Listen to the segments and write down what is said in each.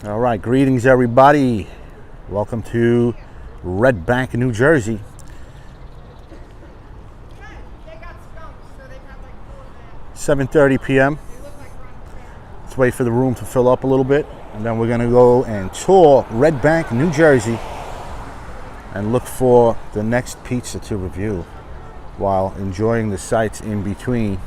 All right, greetings everybody. Welcome to Red Bank, New Jersey. 7:30 p.m. Let's wait for the room to fill up a little bit, and then we're gonna go and tour Red Bank, New Jersey, and look for the next pizza to review while enjoying the sights in between.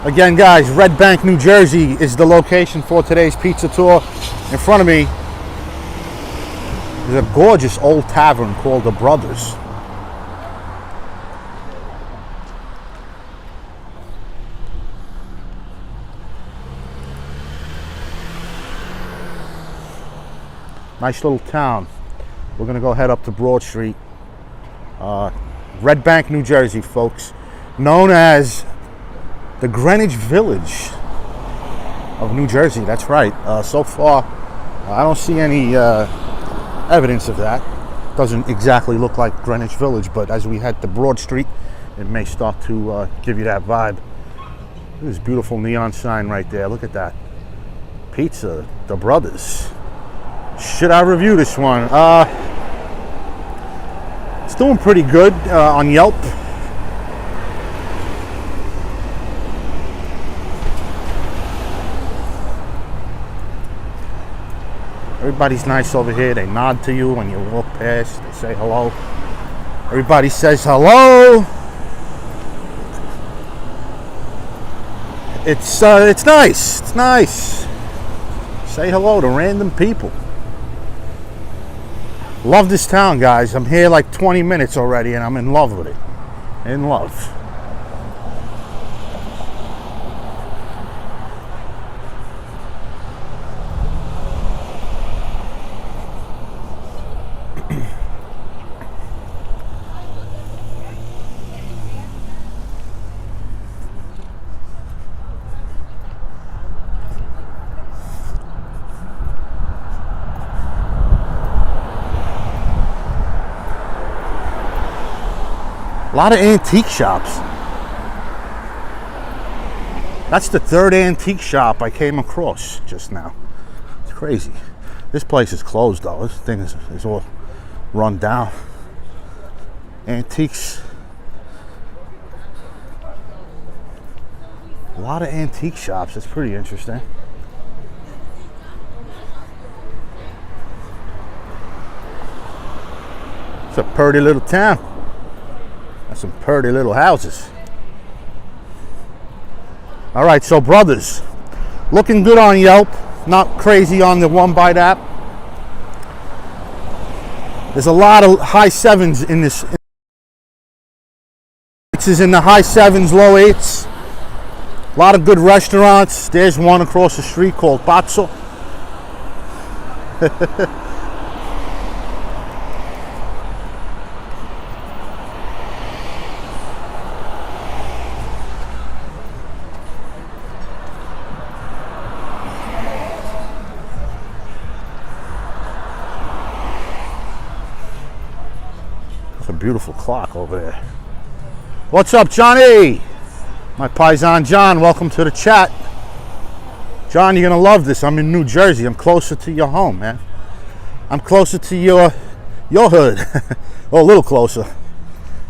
Again, guys, Red Bank, New Jersey is the location for today's pizza tour. In front of me is a gorgeous old tavern called the Brothers. Nice little town. We're gonna go head up to Broad Street. Red Bank, New Jersey, folks. Known as the Greenwich Village of New Jersey. That's right. So far, I don't see any evidence of that. Doesn't exactly look like Greenwich Village, but as we head to Broad Street, it may start to give you that vibe. This beautiful neon sign right there. Look at that. Pizza, the Brothers. Should I review this one? It's doing pretty good on Yelp. Everybody's nice over here. They nod to you when you walk past. They say hello. Everybody says hello. It's nice. It's nice. Say hello to random people. Love this town, guys. I'm here like 20 minutes already, and I'm in love with it. In love. A lot of antique shops. That's the third antique shop I came across just now. It's crazy. This place is closed though. This thing is all run down. Antiques. A lot of antique shops. It's pretty interesting. It's a pretty little town. Some pretty little houses. All right, so Brothers, looking good on Yelp, not crazy on the One Bite app. There's a lot of high sevens in this. This is in the high sevens, low eights. A lot of good restaurants. There's one across the street called Pazzo. Beautiful clock over there. What's up, Johnny? My paisan John, welcome to the chat. John, you're gonna love this. I'm in New Jersey. I'm closer to your home, man. I'm closer to your hood. Oh, a little closer.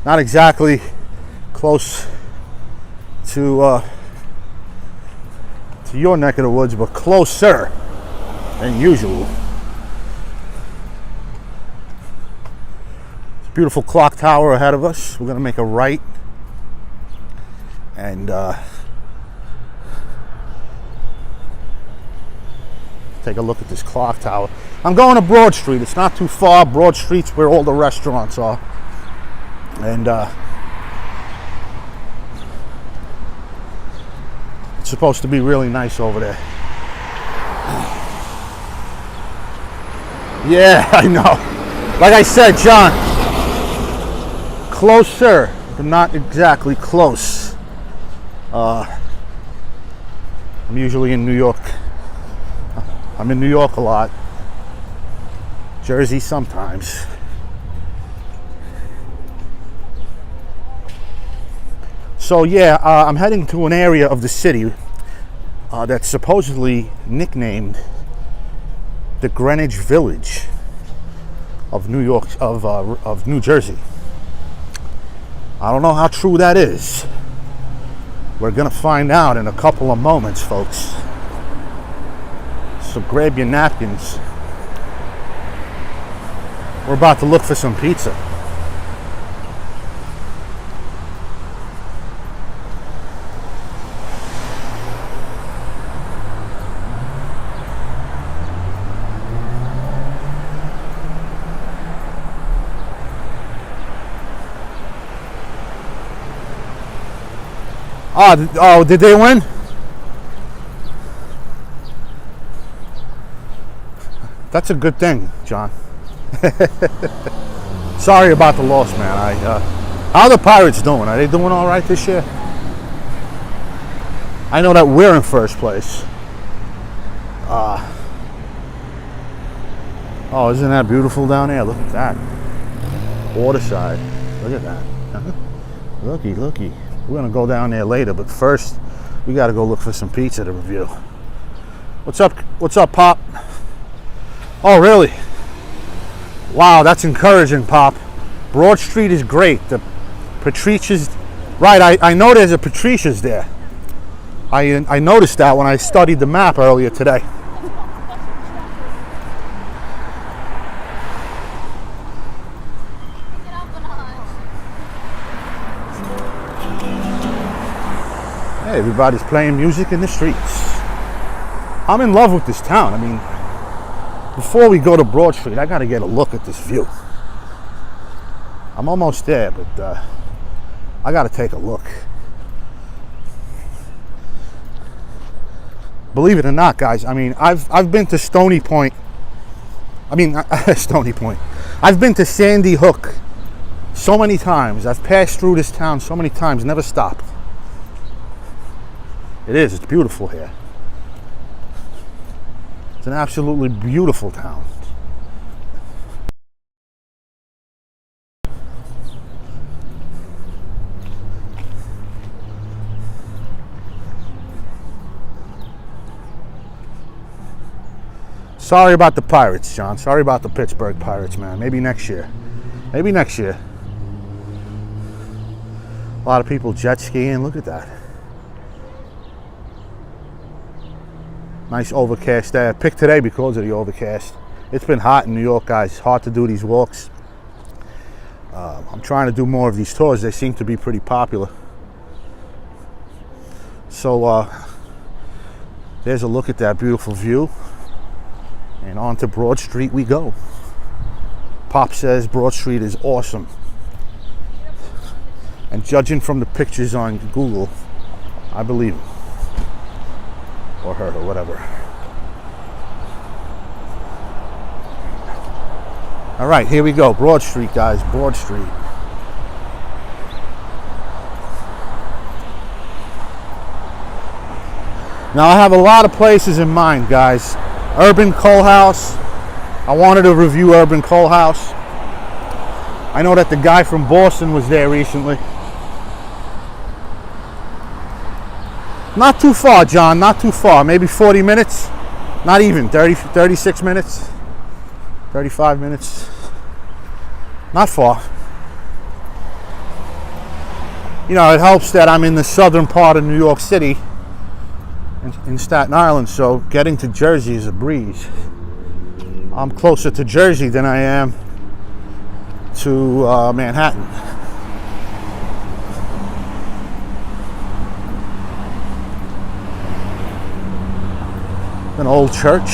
Not exactly close to your neck of the woods, but closer than usual. Beautiful clock tower ahead of us. We're gonna make a right and take a look at this clock tower. I'm going to Broad Street. It's not too far. Broad Street's where all the restaurants are, and it's supposed to be really nice over there. Yeah, I know. Like I said, John, closer, but not exactly close. I'm usually in New York. I'm in New York a lot. Jersey sometimes. So yeah, I'm heading to an area of the city that's supposedly nicknamed the Greenwich Village of New York, of New Jersey. I don't know how true that is. We're gonna find out in a couple of moments, folks. So grab your napkins. We're about to look for some pizza. Oh, did they win? That's a good thing, John. Sorry about the loss, man. How are the Pirates doing? Are they doing all right this year? I know that we're in first place. Oh, isn't that beautiful down there? Look at that. Waterside. Look at that. Looky. We're gonna go down there later, but first we gotta go look for some pizza to review. What's up, Pop? Oh, really? Wow, that's encouraging, Pop. Broad Street is great. The Patricia's, right, I know there's a Patricia's there. I noticed that when I studied the map earlier today. Hey, everybody's playing music in the streets. I'm in love with this town. I mean, before we go to Broad Street, I gotta get a look at this view. I'm almost there, but I gotta take a look. Believe it or not, guys, I mean, I've been to Stony Point. Stony Point. I've been to Sandy Hook so many times. I've passed through this town so many times, never stopped. It's beautiful here. It's an absolutely beautiful town. Sorry about the Pirates, John. Sorry about the Pittsburgh Pirates, man. Maybe next year. A lot of people jet skiing. Look at that. Nice overcast day. I picked today because of the overcast. It's been hot in New York, guys. It's hard to do these walks. I'm trying to do more of these tours. They seem to be pretty popular. So there's a look at that beautiful view. And on to Broad Street we go. Pop says Broad Street is awesome. And judging from the pictures on Google, I believe him. Or her, or whatever. All right, here we go. Broad Street, guys. Broad Street. Now, I have a lot of places in mind, guys. Urban Coal House. I wanted to review Urban Coal House. I know that the guy from Boston was there recently. Not too far, John, not too far. Maybe 40 minutes. Not even, 36 minutes. 35 minutes. Not far. You know, it helps that I'm in the southern part of New York City, in Staten Island, so getting to Jersey is a breeze. I'm closer to Jersey than I am to Manhattan. An old church.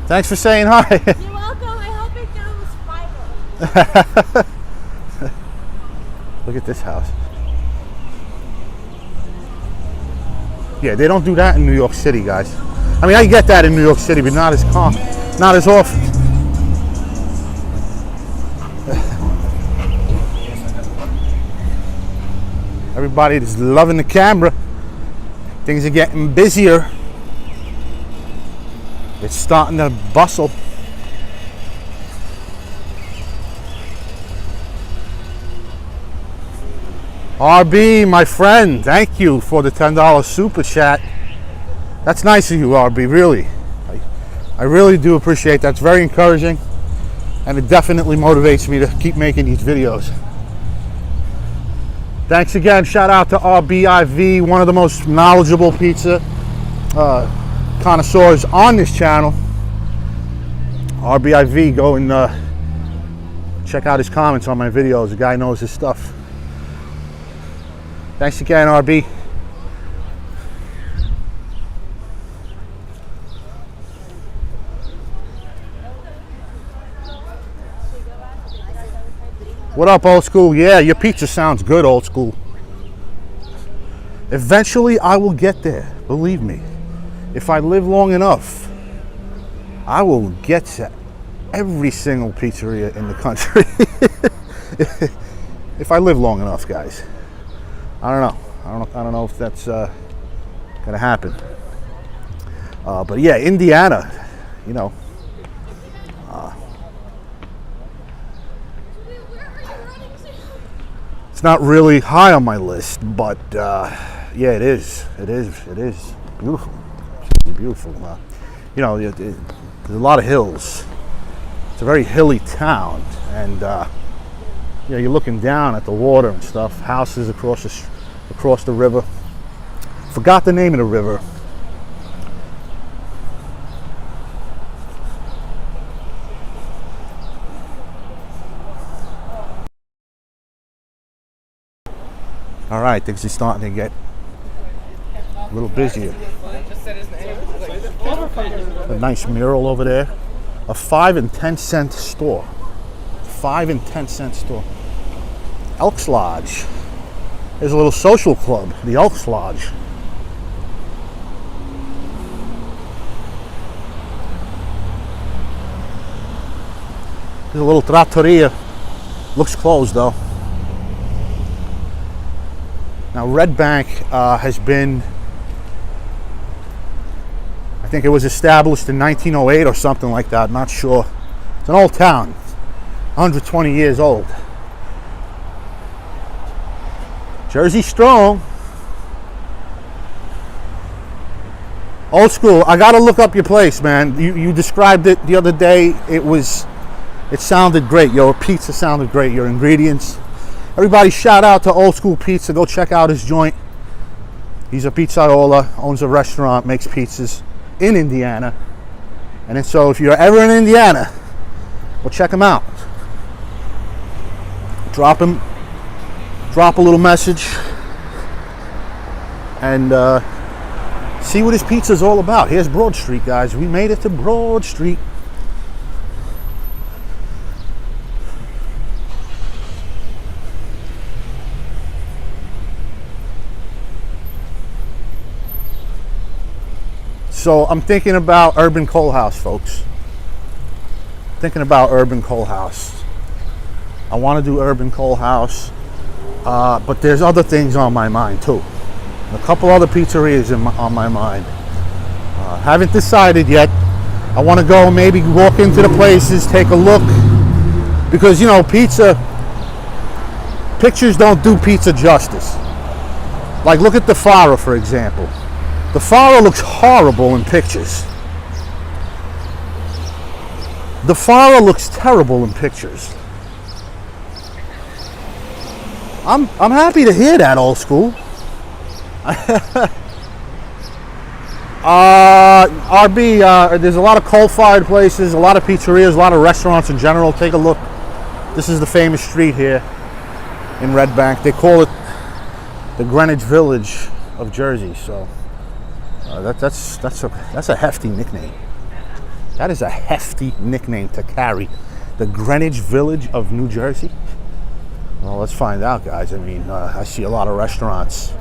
Thanks for saying hi. You're welcome. I hope it goes viral. Look at this house. Yeah, they don't do that in New York City, guys. I mean, I get that in New York City, but not as often. Everybody is loving the camera. Things are getting busier. It's starting to bustle. RB, my friend, thank you for the $10 super chat. That's nice of you, RB, really. I really do appreciate that. It's very encouraging, and it definitely motivates me to keep making these videos. Thanks again. Shout out to RBIV, one of the most knowledgeable pizza connoisseurs on this channel. RBIV, go and check out his comments on my videos. The guy knows his stuff. Thanks again, RB. What up, old school? Yeah, your pizza sounds good, old school. Eventually, I will get there. Believe me. If I live long enough, I will get to every single pizzeria in the country. If I live long enough, guys. I don't know. I don't know if that's gonna happen. But yeah, Indiana, you know. It's not really high on my list, but yeah, it is. It is beautiful. It's beautiful. You know, there's a lot of hills. It's a very hilly town, and you know, you're looking down at the water and stuff. Houses across the river. Forgot the name of the river. All right, things are starting to get a little busier. A nice mural over there. A 5 and 10 cent store. 5 and 10 cent store. Elks Lodge. There's a little social club, the Elks Lodge. There's a little trattoria. Looks closed though. Now Red Bank has been, I think it was established in 1908 or something like that, not sure. It's an old town, 120 years old. Jersey strong. Old school, I gotta look up your place, man. You described it the other day. It sounded great. Your pizza sounded great, your ingredients. Everybody shout out to Old School Pizza. Go check out his joint. He's a pizzaiola, owns a restaurant, makes pizzas in Indiana. And then, so if you're ever in Indiana, go check him out. Drop a little message, and see what his pizza's all about. Here's Broad Street, guys. We made it to Broad Street. So I'm thinking about Urban Coal House, folks. Thinking about Urban Coal House. I want to do Urban Coal House, but there's other things on my mind too. A couple other pizzerias on my mind. Haven't decided yet. I want to go and maybe walk into the places, take a look, because you know, pictures don't do pizza justice. Like look at the Fara, for example. The Fara looks horrible in pictures. The Fara looks terrible in pictures. I'm happy to hear that, old school. RB, there's a lot of coal-fired places, a lot of pizzerias, a lot of restaurants in general. Take a look. This is the famous street here in Red Bank. They call it the Greenwich Village of Jersey. So that's a hefty nickname. That is a hefty nickname to carry. The Greenwich Village of New Jersey. Well, let's find out, guys. I mean, I see a lot of restaurants.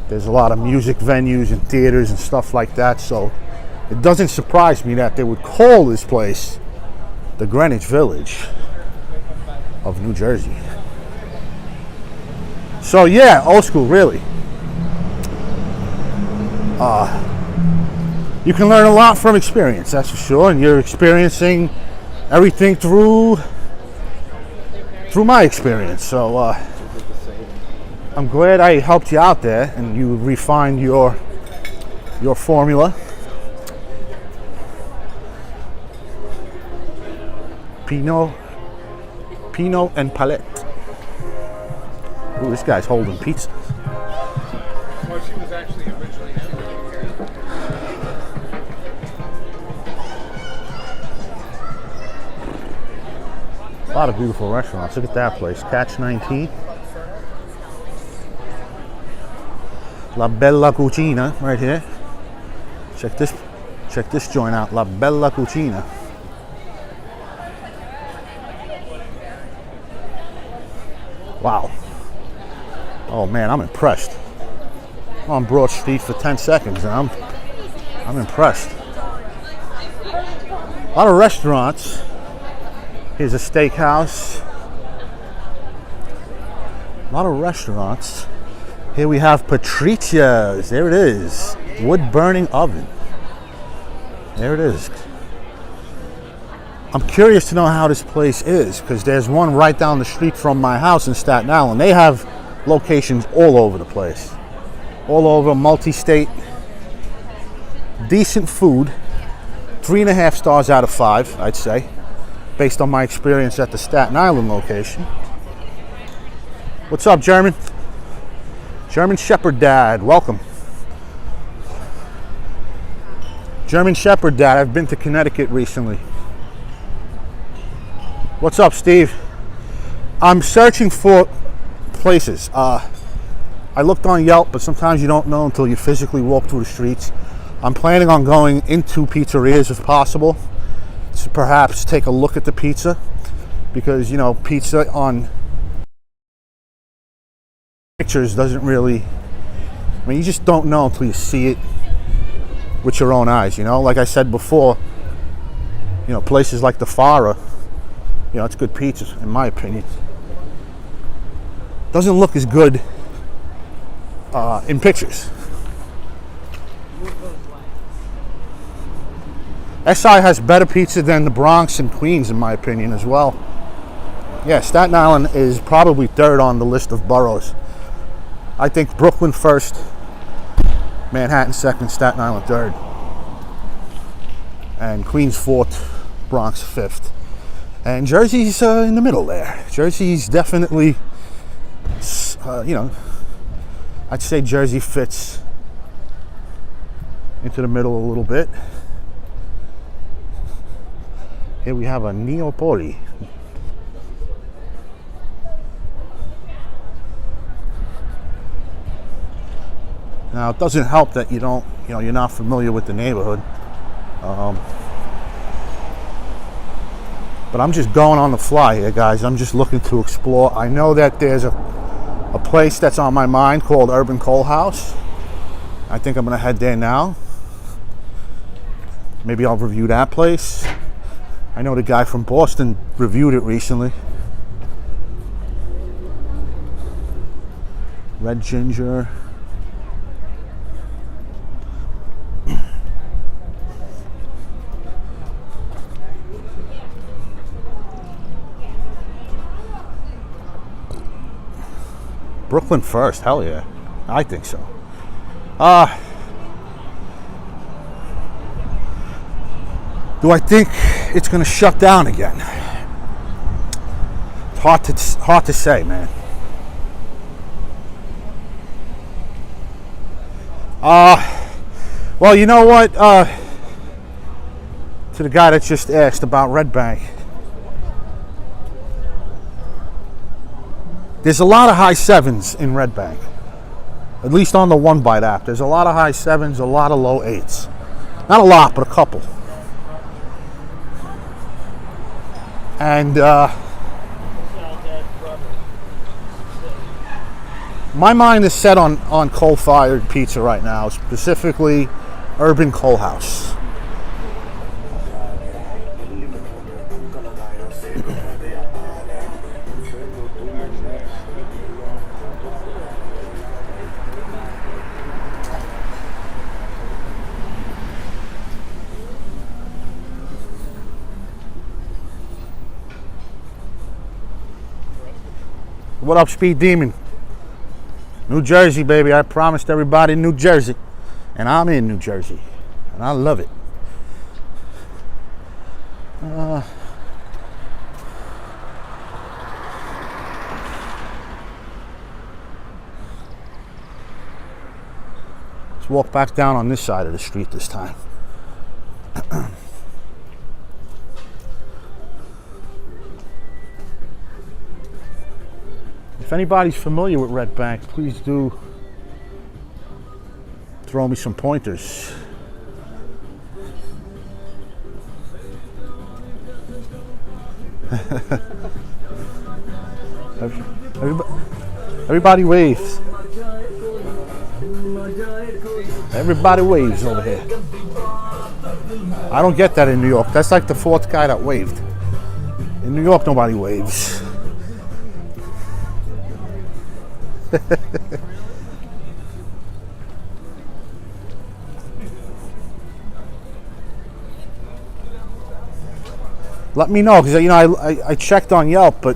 There's a lot of music venues and theaters and stuff like that. So it doesn't surprise me that they would call this place the Greenwich Village of New Jersey. So yeah, old school, really. You can learn a lot from experience, that's for sure, and you're experiencing everything through my experience. So I'm glad I helped you out there and you refined your formula. Pinot and Palette. Ooh, this guy's holding pizza. Well, she was actually originally here. A lot of beautiful restaurants. Look at that place, Catch 19. La Bella Cucina, right here. Check this joint out, La Bella Cucina. Wow. Oh man, I'm impressed. I'm on Broad Street for 10 seconds and I'm impressed. A lot of restaurants. Here's a steakhouse. A lot of restaurants. Here we have Patricia's. There it is. Wood burning oven. There it is. I'm curious to know how this place is because there's one right down the street from my house in Staten Island. They have locations all over the place. All over, multi-state. Decent food. 3.5 stars out of 5, I'd say, based on my experience at the Staten Island location. What's up, German? German Shepherd Dad, welcome. German Shepherd Dad, I've been to Connecticut recently. What's up, Steve? I'm searching for places. I looked on Yelp, but sometimes you don't know until you physically walk through the streets. I'm planning on going into pizzerias if possible to perhaps take a look at the pizza because, you know, pizza on pictures doesn't really, I mean, you just don't know until you see it with your own eyes, you know? Like I said before, you know, places like the Fara, you know, it's good pizza, in my opinion. Doesn't look as good in pictures. SI has better pizza than the Bronx and Queens, in my opinion, as well. Yeah, Staten Island is probably third on the list of boroughs. I think Brooklyn first, Manhattan second, Staten Island third, and Queens fourth, Bronx fifth. And Jersey's in the middle there. Jersey's definitely, you know, I'd say Jersey fits into the middle a little bit. Here we have a Neapoli. Now it doesn't help that you don't, you know, you're not familiar with the neighborhood. But I'm just going on the fly here, guys. I'm just looking to explore. I know that there's a place that's on my mind called Urban Coal House. I think I'm gonna head there now. Maybe I'll review that place. I know the guy from Boston reviewed it recently. Red Ginger. Brooklyn first, hell yeah. I think so. Do I think it's going to shut down again? It's hard to say, man. Well, you know what? To the guy that just asked about Red Bank. There's a lot of high sevens in Red Bank. At least on the One Bite app. There's a lot of high sevens, a lot of low eights. Not a lot, but a couple. And my mind is set on coal-fired pizza right now, specifically Urban Coal House. What up, Speed Demon? New Jersey, baby. I promised everybody New Jersey. And I'm in New Jersey. And I love it. Let's walk back down on this side of the street this time. If anybody's familiar with Red Bank, please do throw me some pointers. Everybody waves. Everybody waves over here. I don't get that in New York. That's like the fourth guy that waved. In New York, nobody waves. Let me know, because I checked on Yelp, but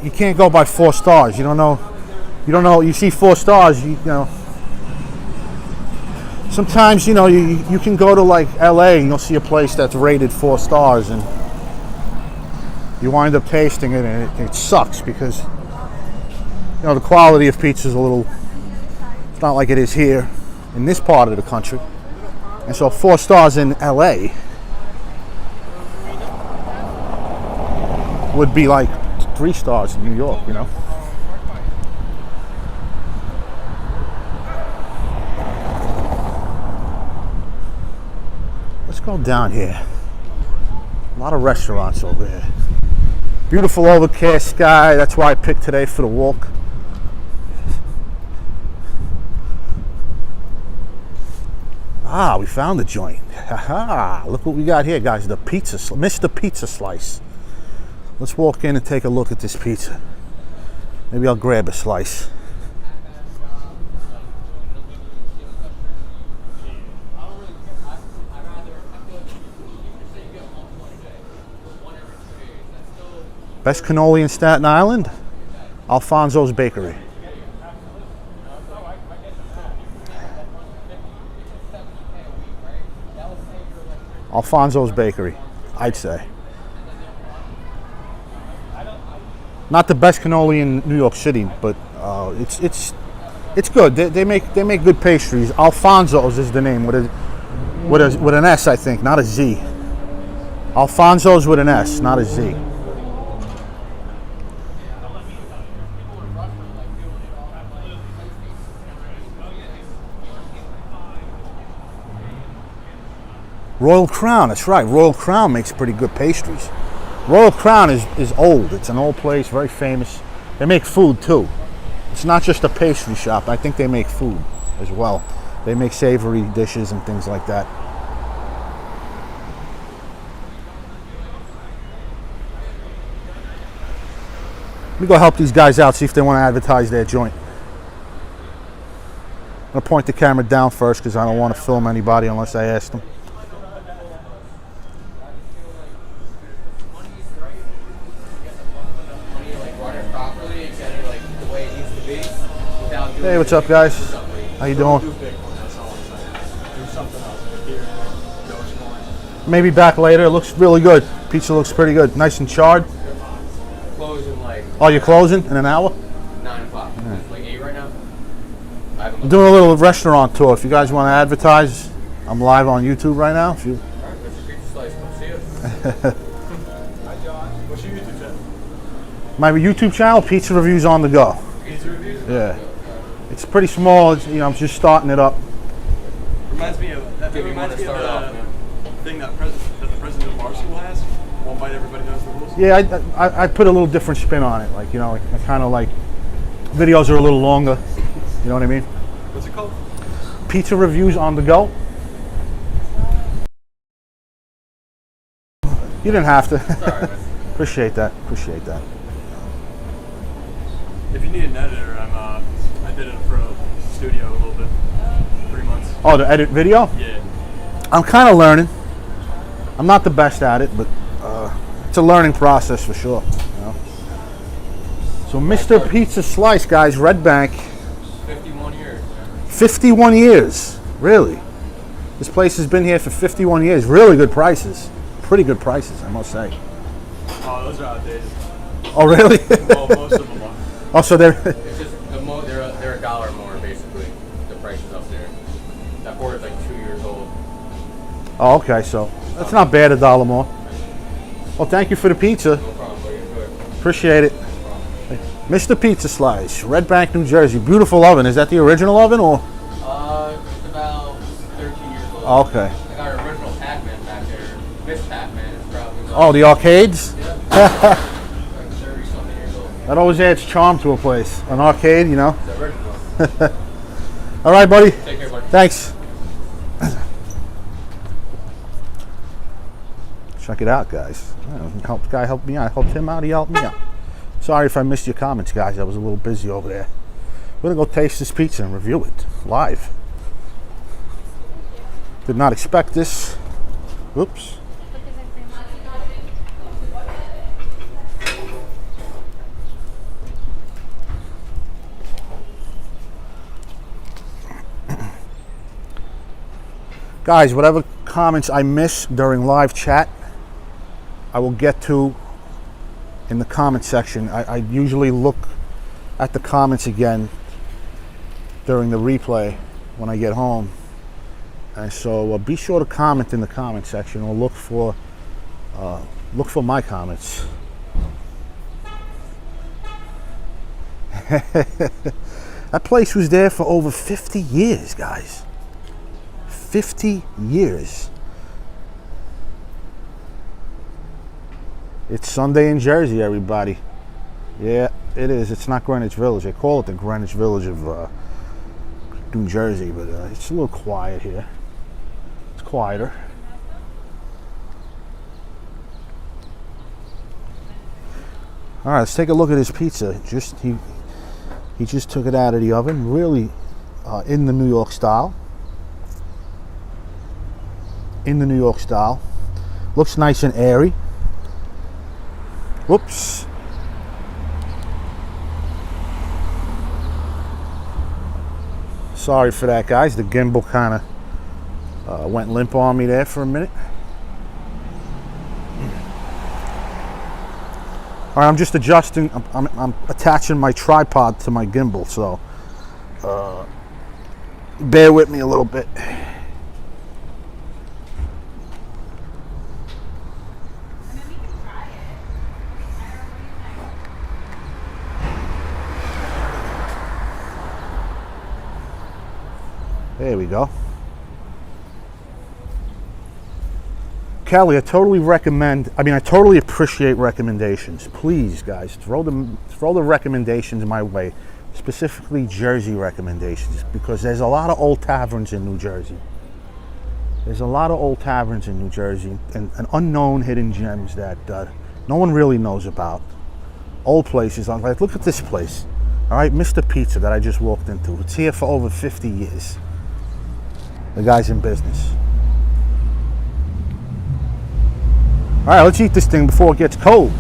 you can't go by 4 stars. You don't know. You see 4 stars. You know. Sometimes you can go to like LA and you'll see a place that's rated 4 stars, and you wind up tasting it, and it sucks because the quality of pizza is a little. It's not like it is here in this part of the country, and so 4 stars in LA would be like 3 stars in New York, Let's go down here. A lot of restaurants over here. Beautiful overcast sky. That's why I picked today for the walk. We found the joint. Haha! Look what we got here, guys. The pizza, Mr. Pizza Slice. Let's walk in and take a look at this pizza. Maybe I'll grab a slice. Best cannoli in Staten Island? Alfonso's Bakery. Alfonso's Bakery, I'd say. Not the best cannoli in New York City, but it's good. They make good pastries. Alfonso's is the name with an S, I think, not a Z. Alfonso's with an S, not a Z. Royal Crown, that's right. Royal Crown makes pretty good pastries. Royal Crown is old. It's an old place, very famous. They make food too. It's not just a pastry shop. I think they make food as well. They make savory dishes and things like that. Let me go help these guys out, see if they want to advertise their joint. I'm going to point the camera down first because I don't want to film anybody unless I ask them. Hey, what's up, guys? How you doing? Maybe back later. It looks really good. Pizza looks pretty good. Nice and charred. Closing like. Oh, you're closing in an hour? 9 o'clock. Yeah. It's like 8 right now. I'm doing a little restaurant tour. If you guys want to advertise, I'm live on YouTube right now. If you. All right, that's your pizza slice. Come see us. Hi, John. What's your YouTube channel? My YouTube channel, Pizza Reviews on the Go. Pizza reviews? Yeah. It's pretty small. I'm just starting it up. Reminds me of that. Reminds me of the thing that the president of our school has. One bite, everybody knows the rules. Yeah, I put a little different spin on it. Like I kind of like videos are a little longer. You know what I mean? What's it called? Pizza Reviews on the Go. You didn't have to. Sorry. Appreciate that. Appreciate that. If you need an editor, I did it for a studio a little bit. 3 months. Oh, to edit video? Yeah. I'm kind of learning. I'm not the best at it, but it's a learning process for sure. So Mr. Pizza Slice, guys, Red Bank. 51 years. 51 years. Really? This place has been here for 51 years. Really good prices. Pretty good prices, I must say. Oh, those are outdated. Oh, really? Well, most of them are. Oh, so they're... It's just they're a dollar more basically. The prices up there. That board is like 2 years old. Oh, okay, so that's not bad, $1 more. Well, thank you for the pizza. No problem. But you're good. Appreciate it. Mr. Pizza Slice, Red Bank, New Jersey. Beautiful oven. Is that the original oven or? It's about 13 years old. Okay. I got our original Pac-Man back there. Miss Pac-Man is probably Oh, the arcades? yeah. Like 30-something years old. That always adds charm to a place. An arcade, you know? The original. All right, buddy. Take care, buddy. Thanks. Check it out, guys. Guy helped me out. I helped him out. He helped me out. Sorry if I missed your comments, guys. I was a little busy over there. We're going to go taste this pizza and review it live. Did not expect this. Oops. Guys, whatever comments I miss during live chat, I will get to in the comment section. I usually look at the comments again during the replay when I get home. And so be sure to comment in the comment section or look for my comments. That place was there for over 50 years, guys. 50 years. It's Sunday in Jersey, everybody. Yeah, it is. It's not Greenwich Village. They call it the Greenwich Village of New Jersey, but it's a little quiet here. It's quieter. All right, let's take a look at his pizza. He just took it out of the oven, really in the New York style. In the New York style. Looks nice and airy. Whoops. Sorry for that, guys. The gimbal kind of went limp on me there for a minute. All right, I'm just adjusting. I'm attaching my tripod to my gimbal, so bear with me a little bit. There we go. Kelly, I totally appreciate recommendations. Please, guys, throw the recommendations my way, specifically Jersey recommendations, because there's a lot of old taverns in New Jersey. There's a lot of old taverns in New Jersey and unknown hidden gems that no one really knows about. Old places. I'm like, look at this place. All right, Mr. Pizza that I just walked into. It's here for over 50 years. The guy's in business. All right, let's eat this thing before it gets cold.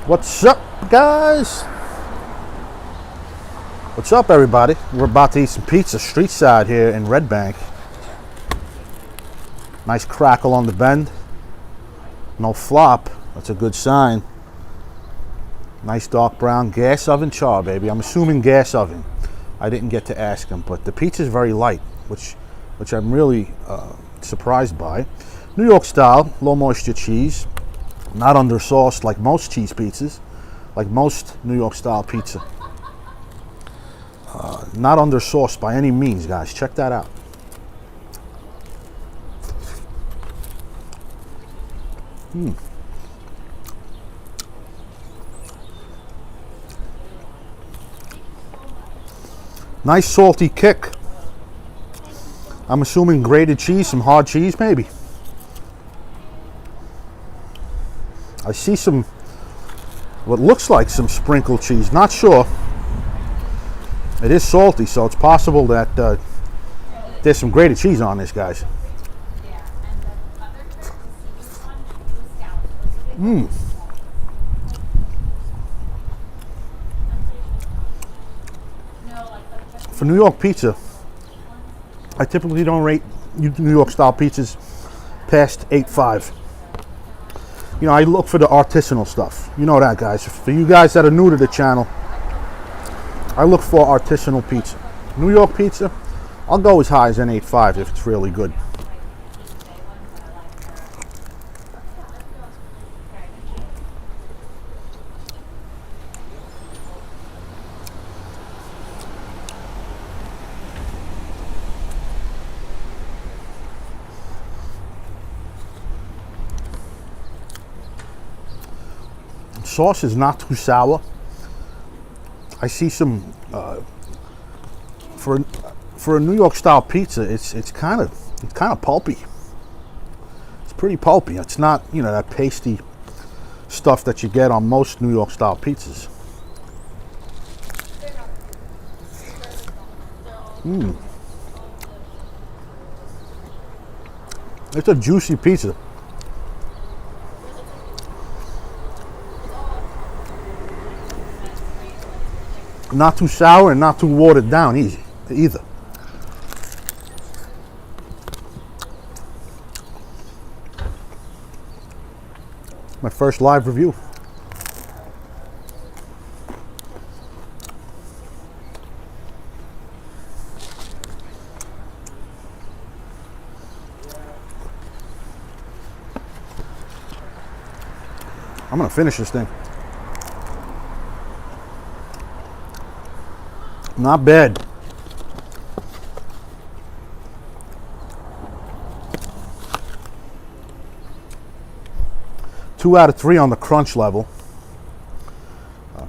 What's up, guys? What's up, everybody? We're about to eat some pizza street side here in Red Bank. Nice crackle on the bend. No flop. That's a good sign. Nice dark brown gas oven char, baby. I'm assuming gas oven. I didn't get to ask him, but the pizza is very light, which I'm really surprised by. New York style, low moisture cheese. Not under sauce like most cheese pizzas, like most New York style pizza. Not under sauce by any means, guys. Check that out. Nice salty kick. I'm assuming grated cheese, some hard cheese maybe. I see some, what looks like some sprinkled cheese. Not sure. It is salty, so it's possible that there's some grated cheese on this, guys. For New York pizza, I typically don't rate New York style pizzas past 8.5. You know, I look for the artisanal stuff. You know that, guys. For you guys that are new to the channel, I look for artisanal pizza. New York pizza, I'll go as high as an 8.5 if it's really good. Sauce is not too sour. I see some for a New York style pizza. It's kind of pulpy. It's pretty pulpy. It's not, you know, that pasty stuff that you get on most New York style pizzas. It's a juicy pizza. Not too sour and not too watered down either. My first live review. I'm gonna finish this thing. Not bad. Two out of three on the crunch level.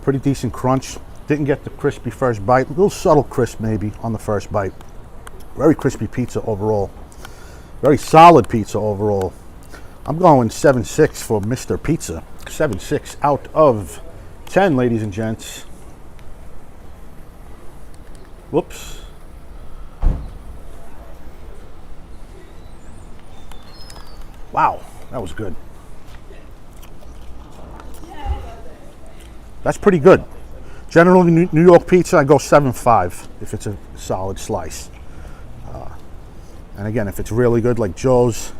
Pretty decent crunch. Didn't get the crispy first bite. A little subtle crisp maybe on the first bite. Very crispy pizza overall. Very solid pizza overall. I'm going 7.6 for Mr. Pizza. 7.6 out of 10, ladies and gents. Whoops. Wow, that was good. That's pretty good. Generally, New York pizza, I go 7.5 if it's a solid slice. And again, if it's really good, like Joe's,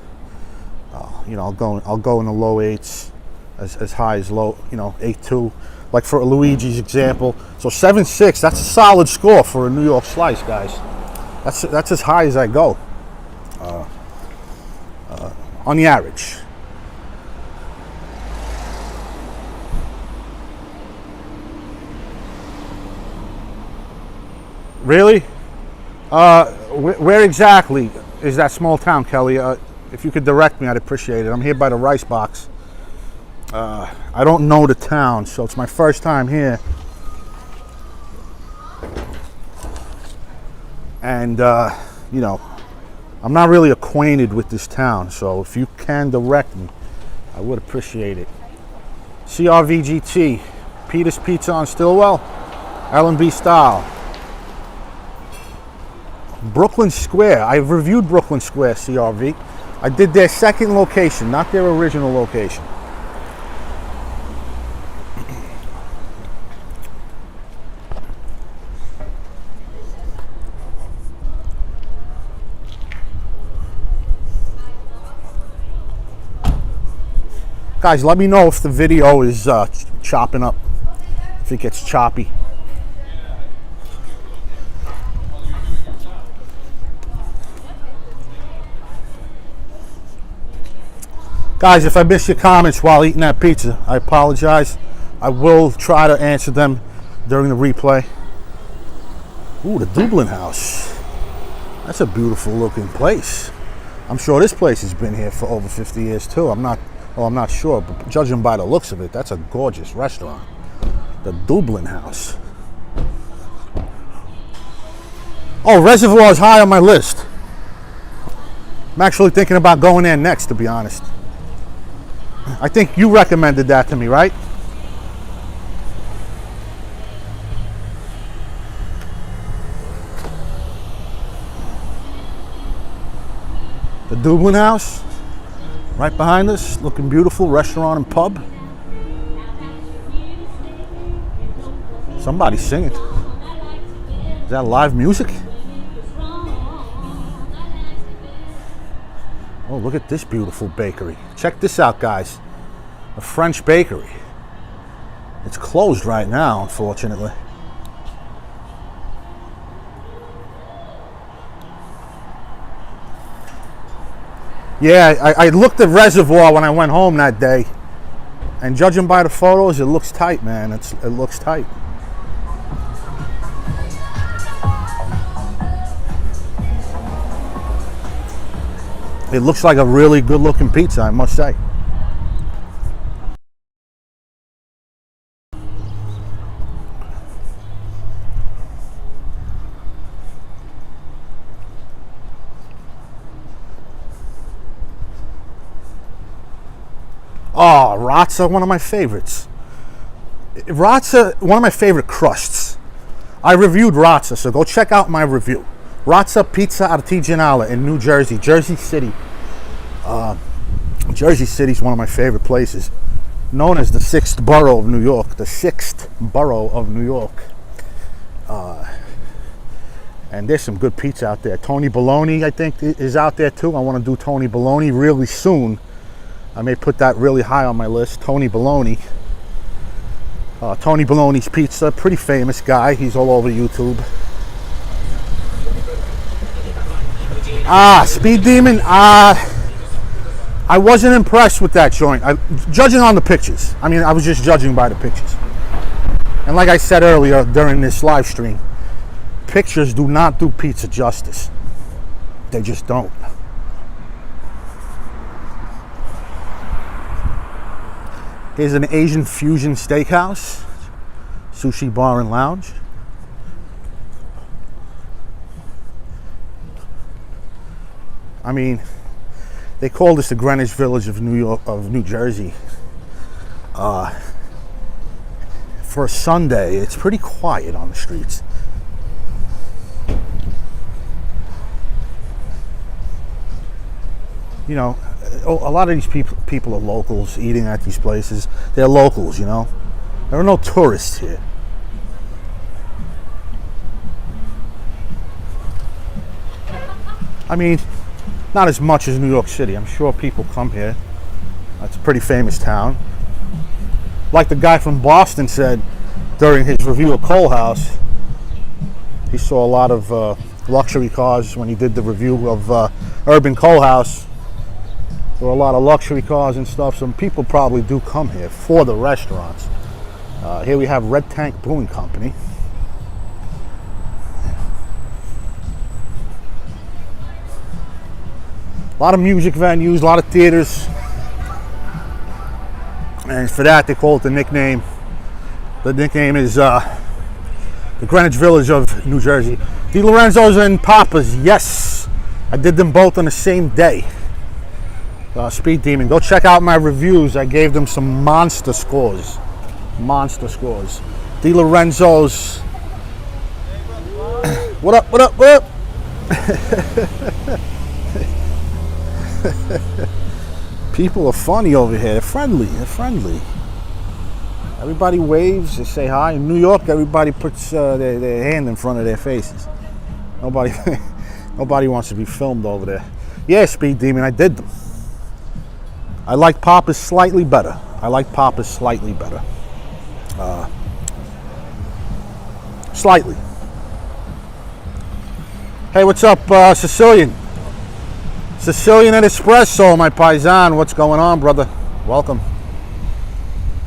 you know, I'll go in the low 8s, as high as low, you know, 8.2. Like for Luigi's example. So 7.6, that's a solid score for a New York slice, guys. That's as high as I go on the average. Really? Where exactly is that small town, Kelly? If you could direct me, I'd appreciate it. I'm here by the Rice Box. I don't know the town, so it's my first time here. And, you know, I'm not really acquainted with this town, so if you can direct me, I would appreciate it. CRVGT, Peter's Pizza on Stillwell, L&B Style. Brooklyn Square, I've reviewed Brooklyn Square, CRV. I did their second location, not their original location. Guys, let me know if the video is chopping up, if it gets choppy. Guys, if I miss your comments while eating that pizza, I apologize. I will try to answer them during the replay. Ooh, the Dublin House. That's a beautiful looking place. I'm sure this place has been here for over 50 years too. I'm not sure, but judging by the looks of it, that's a gorgeous restaurant. The Dublin House. Oh, Reservoir is high on my list. I'm actually thinking about going there next, to be honest. I think you recommended that to me, right? The Dublin House, right behind us, looking beautiful, restaurant and pub. Somebody's singing. Is that live music? Oh, look at this beautiful bakery. Check this out, guys. A French bakery. It's closed right now, unfortunately. Yeah, I looked at Reservoir when I went home that day, and judging by the photos, it looks tight, man. It looks tight. It looks like a really good-looking pizza, I must say. Oh, Razza, one of my favorites. Razza, one of my favorite crusts. I reviewed Razza, so go check out my review. Razza Pizza Artigianale in New Jersey, Jersey City. Jersey City is one of my favorite places. Known as the 6th borough of New York. The 6th borough of New York. And there's some good pizza out there. Tony Bologna, I think, is out there too. I want to do Tony Bologna really soon. I may put that really high on my list. Tony Bologna. Tony Bologna's Pizza, pretty famous guy. He's all over YouTube. Speed Demon. I wasn't impressed with that joint. Judging on the pictures. I mean, I was just judging by the pictures. And like I said earlier during this live stream, pictures do not do pizza justice. They just don't. Here's an Asian fusion steakhouse, sushi bar and lounge. I mean, they call this the Greenwich Village of New Jersey. For a Sunday, it's pretty quiet on the streets. You know, a lot of these people are locals eating at these places. They're locals, you know. There are no tourists here. I mean, not as much as New York City. I'm sure people come here. It's a pretty famous town. Like the guy from Boston said during his review of Coal House, he saw a lot of luxury cars when he did the review of Urban Coal House. There were a lot of luxury cars and stuff. Some people probably do come here for the restaurants. Here we have Red Tank Brewing Company. A lot of music venues, a lot of theaters. And for that, they call it the nickname. The nickname is the Greenwich Village of New Jersey. Di Lorenzo's and Papa's, yes. I did them both on the same day. Speed Demon, go check out my reviews. I gave them some monster scores. Monster scores. Di Lorenzo's. What up, what up, what up? People are funny over here. They're friendly. They're friendly. Everybody waves. They say hi. In New York, everybody puts their hand in front of their faces. Nobody wants to be filmed over there. Yeah, Speed Demon, I did them. I like Papa's slightly better. Slightly. Hey, what's up, Sicilian? Sicilian and Espresso, my paisan. What's going on, brother? Welcome.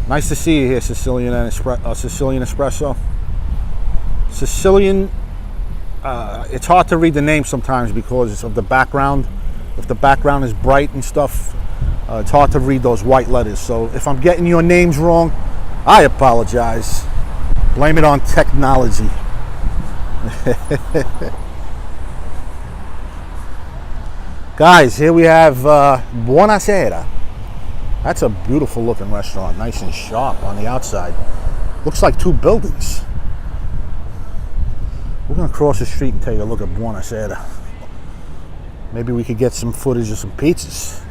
Nice to see you here, Sicilian and Sicilian Espresso. Sicilian, it's hard to read the name sometimes because of the background. If the background is bright and stuff, it's hard to read those white letters. So if I'm getting your names wrong, I apologize. Blame it on technology. Guys, here we have Buonasera. That's a beautiful looking restaurant, nice and sharp on the outside. Looks like two buildings. We're gonna cross the street and take a look at Buonasera. Maybe we could get some footage of some pizzas.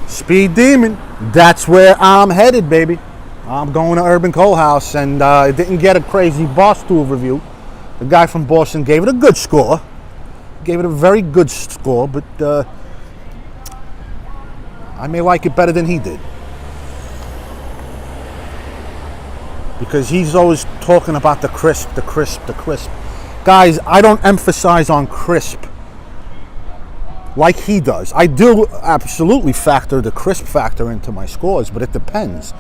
Speed Demon, that's where I'm headed, baby. I'm going to Urban Coal House, and it didn't get a crazy Barstool review. The guy from Boston gave it a good score. Gave it a very good score, but I may like it better than he did. Because he's always talking about the crisp, the crisp, the crisp. Guys, I don't emphasize on crisp like he does. I do absolutely factor the crisp factor into my scores, but it depends.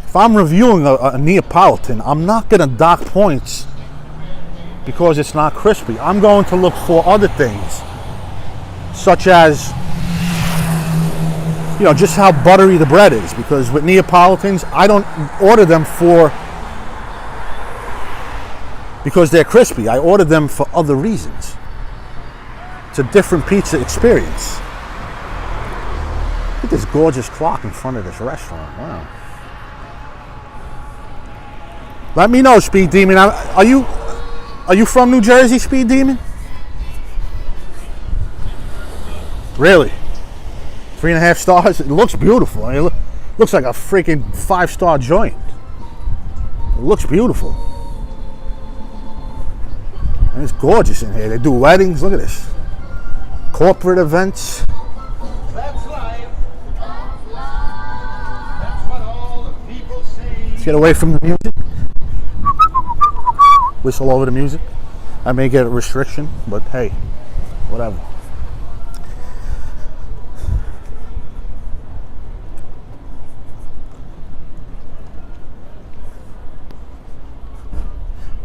If I'm reviewing a Neapolitan, I'm not going to dock points because it's not crispy. I'm going to look for other things, such as, you know, just how buttery the bread is. Because with Neapolitans, I don't order them because they're crispy. I order them for other reasons. It's a different pizza experience. Look at this gorgeous clock in front of this restaurant. Wow. Let me know, Speed Demon. Are you from New Jersey, Speed Demon? Really? 3.5 stars? It looks beautiful. I mean, it looks like a freaking 5-star joint. It looks beautiful. And it's gorgeous in here. They do weddings. Look at this. Corporate events. That's life. That's what all the people say. Let's get away from the music. Whistle over the music. I may get a restriction, but hey, whatever.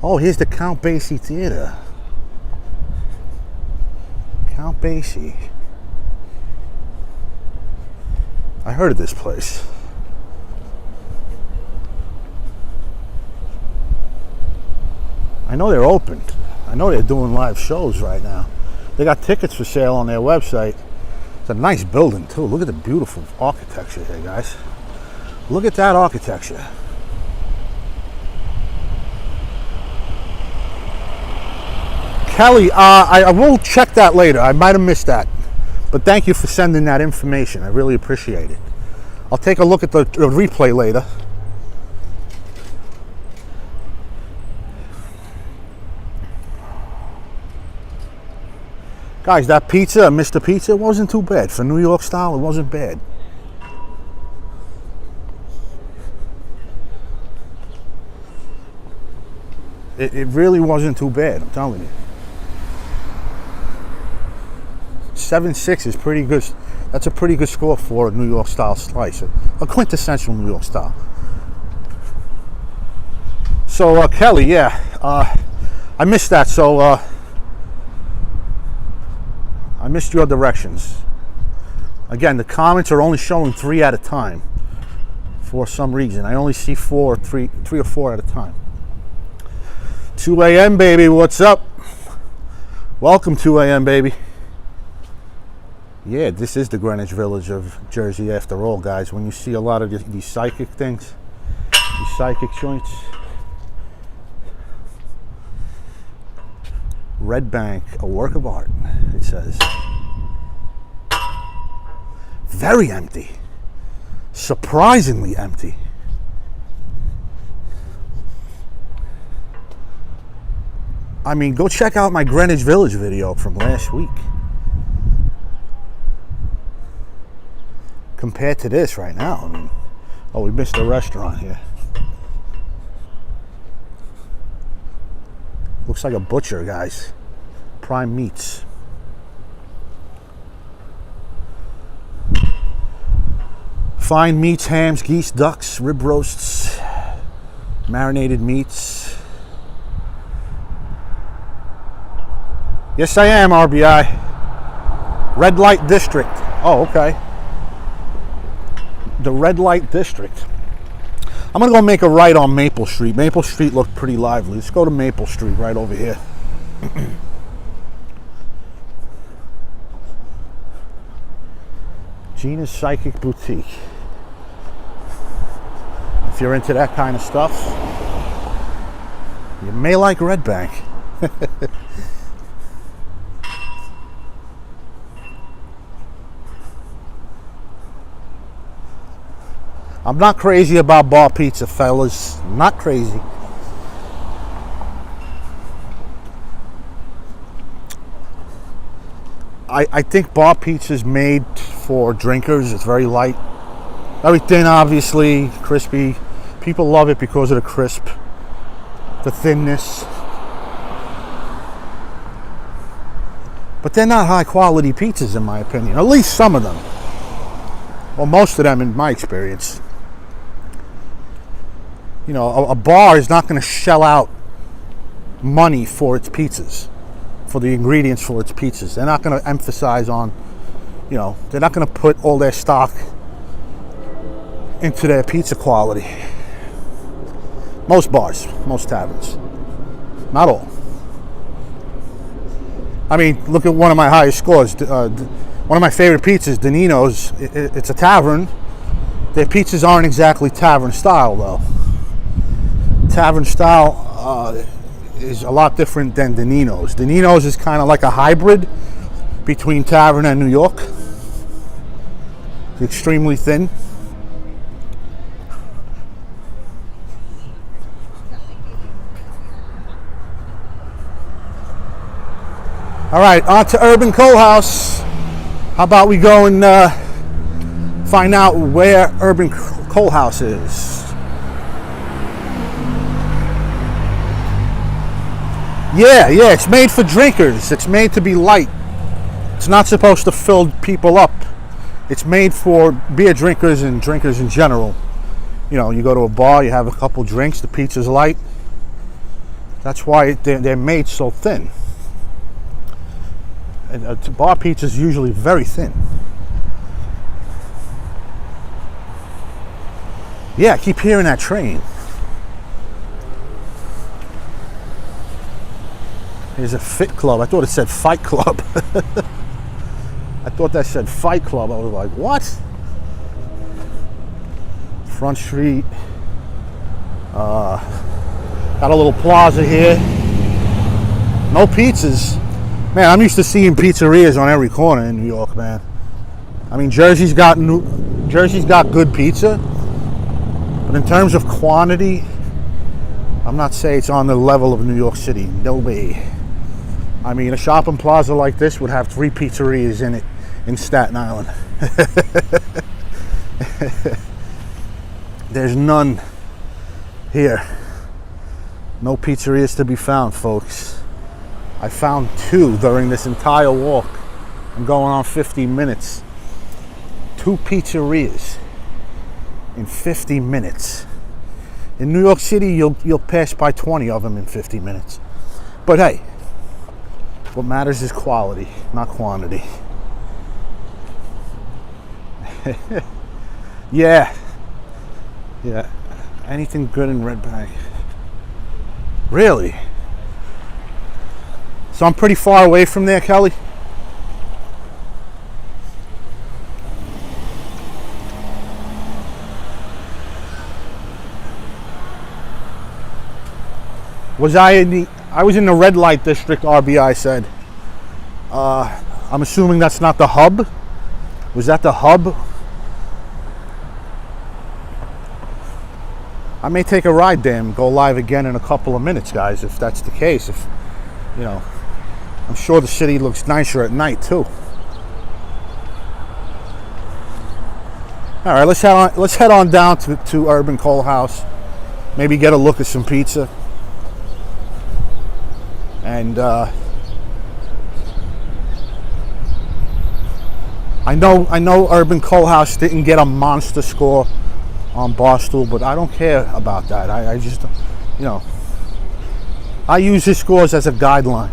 Oh, here's the Count Basie Theater. Count Basie. I heard of this place. I know they're open. I know they're doing live shows right now. They got tickets for sale on their website. It's a nice building too. Look at the beautiful architecture here, guys. Look at that architecture. Kelly, I will check that later. I might have missed that. But thank you for sending that information. I really appreciate it. I'll take a look at the replay later. Guys, that pizza, Mr. Pizza, wasn't too bad. For New York style, it wasn't bad. It really wasn't too bad, I'm telling you. 7.6 is pretty good. That's a pretty good score for a New York style slice. A quintessential New York style. So, Kelly, yeah. I missed that, so I missed your directions. Again, the comments are only showing 3 at a time for some reason. I only see 3 or 4 at a time. 2 a.m. baby, what's up? Welcome 2 a.m. baby. Yeah, this is the Greenwich Village of Jersey after all, guys. When you see a lot of these psychic things, these psychic joints. Red Bank, a work of art, it says. Very empty. Surprisingly empty. I mean, go check out my Greenwich Village video from last week. Compared to this right now, I mean, oh, we missed a restaurant here. Looks like a butcher, guys. Prime Meats. Fine meats, hams, geese, ducks, rib roasts, marinated meats. Yes, I am, RBI. Red light district. Oh, okay. The red light district. I'm gonna go make a right on Maple Street. Maple Street looked pretty lively. Let's go to Maple Street right over here. Gina's Psychic Boutique. If you're into that kind of stuff, you may like Red Bank. I'm not crazy about bar pizza, fellas. Not crazy. I think bar pizza is made for drinkers. It's very light. Very thin, obviously. Crispy. People love it because of the crisp. The thinness. But they're not high quality pizzas in my opinion. At least some of them. Well, most of them in my experience. You know, a bar is not going to shell out money for its pizzas, for the ingredients for its pizzas. They're not going to emphasize on, you know, they're not going to put all their stock into their pizza quality. Most bars, most taverns. Not all. I mean, look at one of my highest scores. One of my favorite pizzas, Danino's. It's a tavern. Their pizzas aren't exactly tavern style, though. Tavern style is a lot different than Danino's. Danino's is kind of like a hybrid between Tavern and New York. It's extremely thin. All right, on to Urban Coal House. How about we go and find out where Urban Coal House is? Yeah, it's made for drinkers. It's made to be light. It's not supposed to fill people up. It's made for beer drinkers and drinkers in general. You know, you go to a bar, you have a couple drinks, the pizza's light. That's why they're made so thin. And bar pizza is usually very thin. Yeah, I keep hearing that train. Here's a Fit Club. I thought it said Fight Club. I thought that said Fight Club. I was like, what? Front Street. Got a little plaza here. No pizzas. Man, I'm used to seeing pizzerias on every corner in New York, man. I mean, Jersey's got good pizza, but in terms of quantity, I'm not saying it's on the level of New York City. No way. I mean, a shopping plaza like this would have 3 pizzerias in it in Staten Island. There's none here. No pizzerias to be found, folks. I found 2 during this entire walk. I'm going on 50 minutes. 2 pizzerias in 50 minutes. In New York City, you'll pass by 20 of them in 50 minutes. But hey, what matters is quality, not quantity. Yeah. Anything good in Red Bank? Really? So I'm pretty far away from there, Kelly. I was in the red light district, RBI said. I'm assuming that's not the hub. Was that the hub? I may take a ride there and go live again in a couple of minutes, guys, if that's the case. If, you know, I'm sure the city looks nicer at night too. All right, let's head on down to Urban Coal House. Maybe get a look at some pizza. And I know Urban Coal House didn't get a monster score on Barstool, but I don't care about that. I just, you know, I use his scores as a guideline.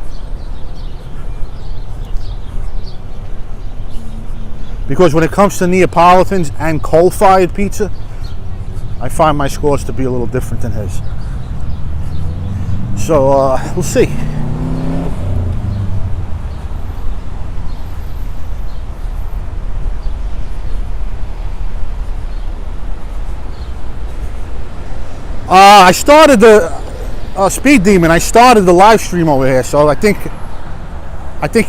because when it comes to Neapolitans and coal-fired pizza, I find my scores to be a little different than his. So we'll see. I started the Speed Demon. I started the live stream over here, so I think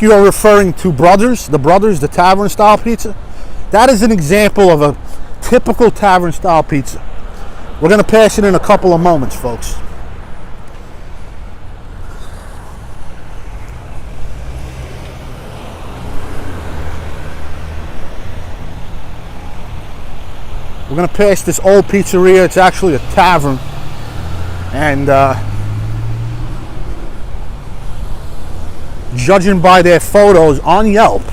you are referring to the Tavern style pizza. That is an example of a typical Tavern style pizza. We're gonna pass it in a couple of moments, folks. We're gonna pass this old pizzeria. It's actually a tavern, and judging by their photos on Yelp,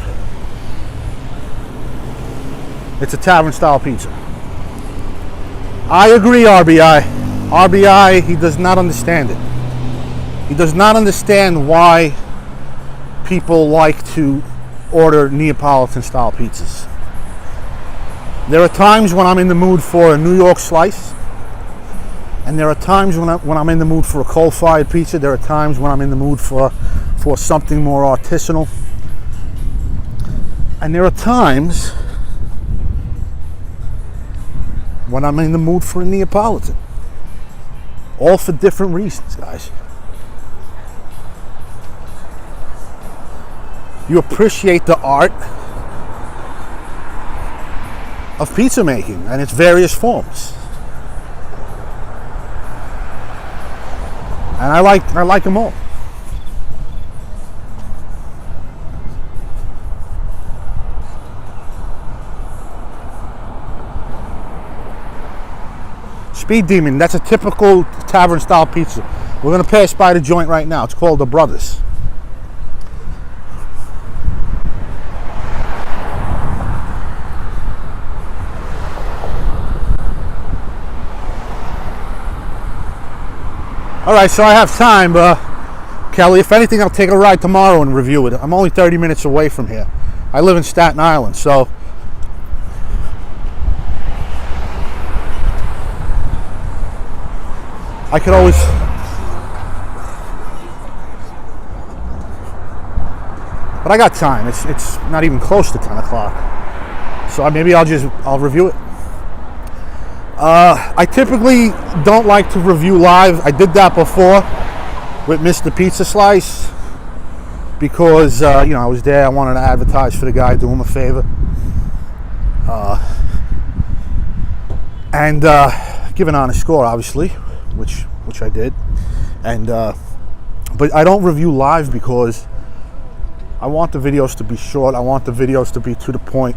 it's a tavern style pizza. I agree, RBI. RBI, he does not understand it. He does not understand why people like to order Neapolitan style pizzas. There are times when I'm in the mood for a New York slice, and there are times when I'm in the mood for a coal-fired pizza. There are times when I'm in the mood for something more artisanal, and there are times when I'm in the mood for a Neapolitan. All for different reasons, guys. You appreciate the art of pizza making and its various forms, and I like them all. Speed Demon, that's a typical tavern style pizza. We're gonna pass by the joint right now. It's called the Brothers. All right, so I have time, Kelly. If anything, I'll take a ride tomorrow and review it. I'm only 30 minutes away from here. I live in Staten Island, so I could always. But I got time. It's not even close to 10 o'clock. So maybe I'll review it. I typically don't like to review live. I did that before with Mr. Pizza Slice because I was there. I wanted to advertise for the guy, do him a favor, and give an honest score, obviously, which I did. And but I don't review live because I want the videos to be short. I want the videos to be to the point.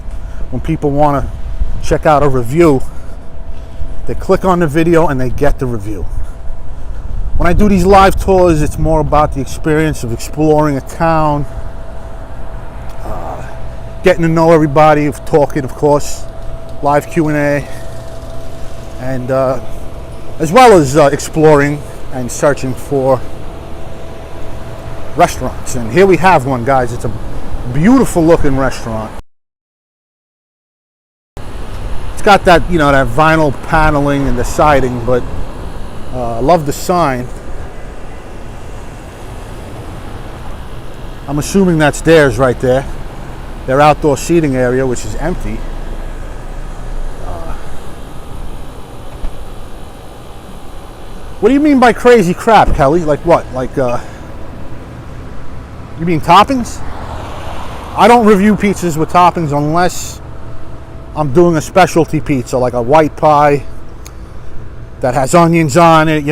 When people want to check out a review, they click on the video and they get the review. When I do these live tours, it's more about the experience of exploring a town, getting to know everybody, talking, of course, live Q&A, and as well as exploring and searching for restaurants. And here we have one, guys. It's a beautiful looking restaurant. Got that, that vinyl paneling and the siding, but I love the sign. I'm assuming that's theirs right there. Their outdoor seating area, which is empty. What do you mean by crazy crap, Kelly? Like what? Like, you mean toppings? I don't review pizzas with toppings unless I'm doing a specialty pizza, like a white pie that has onions on it,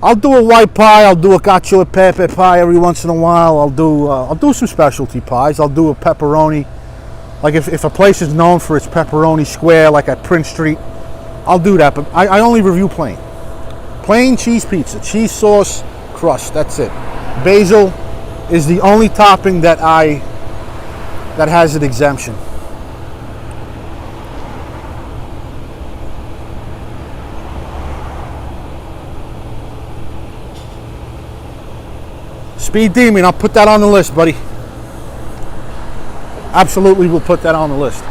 I'll do a white pie, I'll do a cacio e pepe pie every once in a while. I'll do some specialty pies. I'll do a pepperoni. Like if a place is known for its pepperoni square, like at Prince Street, I'll do that. But I only review plain. Plain cheese pizza, cheese sauce, crust, that's it. Basil is the only topping that has an exemption. Speed Demon, I'll put that on the list, buddy. absolutely we'll put that on the list.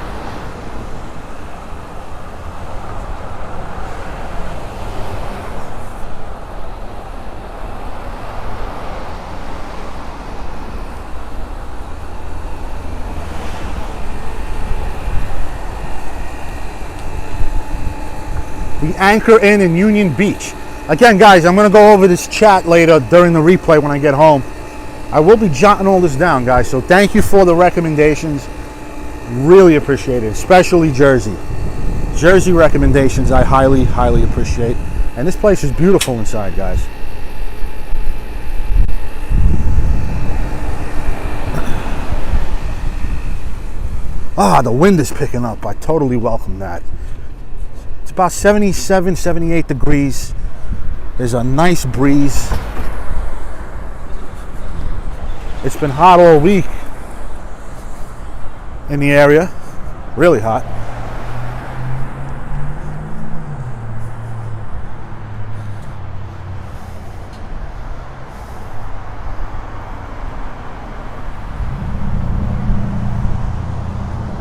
The Anchor Inn in Union Beach. Again, guys, I'm going to go over this chat later during the replay when I get home. I will be jotting all this down, guys, so thank you for the recommendations. Really appreciate it, especially Jersey. Jersey recommendations I highly, highly appreciate. And this place is beautiful inside, guys. Ah, the wind is picking up. I totally welcome that. It's about 77, 78 degrees. There's a nice breeze. It's been hot all week in the area. Really hot.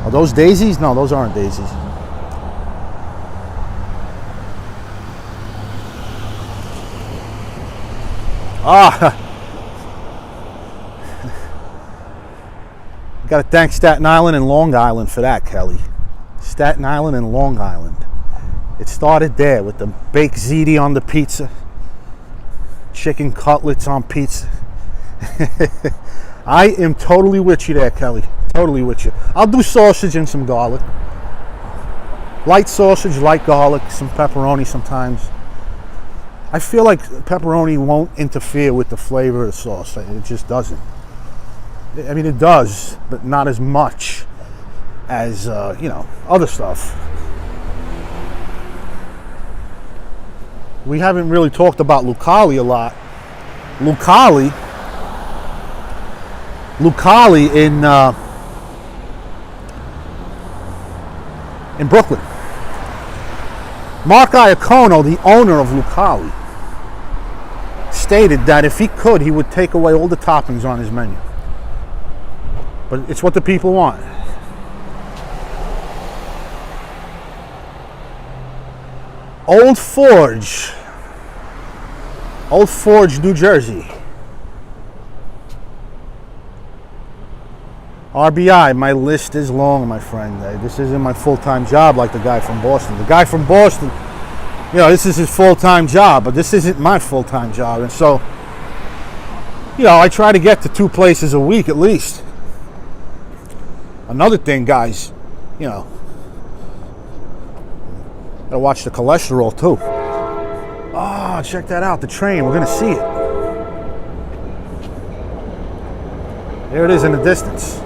Are those daisies? No, those aren't daisies. Ah, got to thank Staten Island and Long Island for that, Kelly. Staten Island and Long Island. It started there with the baked ziti on the pizza, chicken cutlets on pizza. I am totally with you there, Kelly. Totally with you. I'll do sausage and some garlic. Light sausage, light garlic, some pepperoni sometimes. I feel like pepperoni won't interfere with the flavor of the sauce. It just doesn't. I mean, it does, but not as much as, other stuff. We haven't really talked about Lucali a lot. Lucali in Brooklyn. Mark Iacono, the owner of Lucali, stated that if he could, he would take away all the toppings on his menu. But it's what the people want. Old Forge, New Jersey. RBI, my list is long, my friend. This isn't my full-time job like the guy from Boston. The guy from Boston, this is his full-time job, but this isn't my full-time job. And so, I try to get to 2 places a week at least. Another thing, guys, gotta watch the cholesterol too. Oh, check that out, the train. We're gonna see it. There it is in the distance.